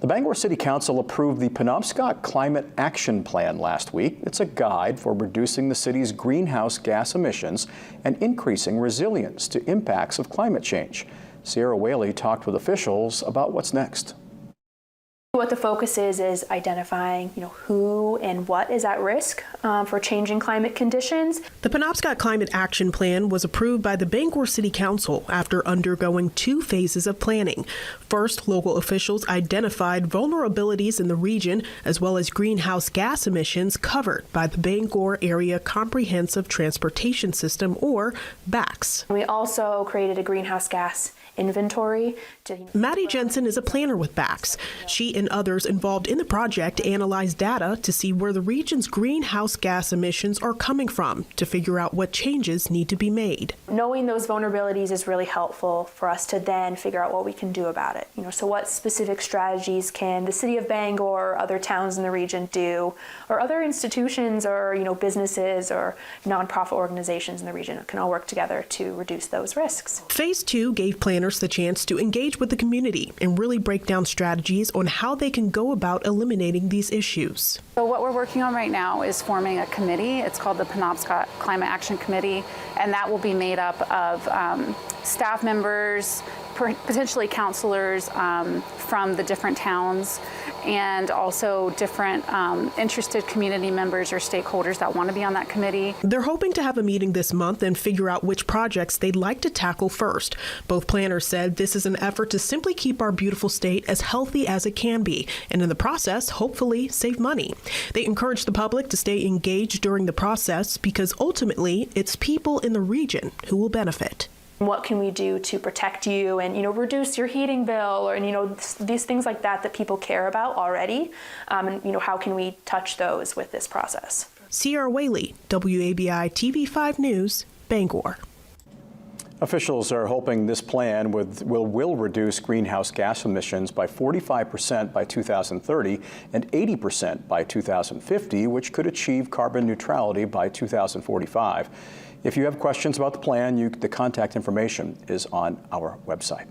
The Bangor City Council approved the Penobscot Climate Action Plan last week. It's a guide for reducing the city's greenhouse gas emissions and increasing resilience to impacts of climate change. Sierra Whaley talked with officials about what's next. What the focus is identifying, who and what is at risk for changing climate conditions. The Penobscot Climate Action Plan was approved by the Bangor City Council after undergoing 2 phases of planning. First, local officials identified vulnerabilities in the region as well as greenhouse gas emissions covered by the Bangor Area Comprehensive Transportation System, or BACS. We also created a greenhouse gas inventory. Maddie Jensen is a planner with BACS. She and others involved in the project analyzed data to see where the region's greenhouse gas emissions are coming from to figure out what changes need to be made. Knowing those vulnerabilities is really helpful for us to then figure out what we can do about it. So what specific strategies can the city of Bangor or other towns in the region do, or other institutions or businesses or nonprofit organizations in the region can all work together to reduce those risks. Phase 2 gave planners the chance to engage with the community and really break down strategies on how they can go about eliminating these issues. So what we're working on right now is forming a committee. It's called the Penobscot Climate Action Committee, and that will be made up of staff members, potentially counselors from the different towns, and also different interested community members or stakeholders that want to be on that committee. They're hoping to have a meeting this month and figure out which projects they'd like to tackle first. Both planners said this is an effort to simply keep our beautiful state as healthy as it can be, and in the process, hopefully save money. They encourage the public to stay engaged during the process because ultimately it's people in the region who will benefit. What can we do to protect you and reduce your heating bill, or these things like that people care about already, and how can we touch those with this process? Sierra Whaley, WABI TV5 News, Bangor. Officials are hoping this plan will reduce greenhouse gas emissions by 45% by 2030 and 80% by 2050, which could achieve carbon neutrality by 2045. If you have questions about the plan, the contact information is on our website.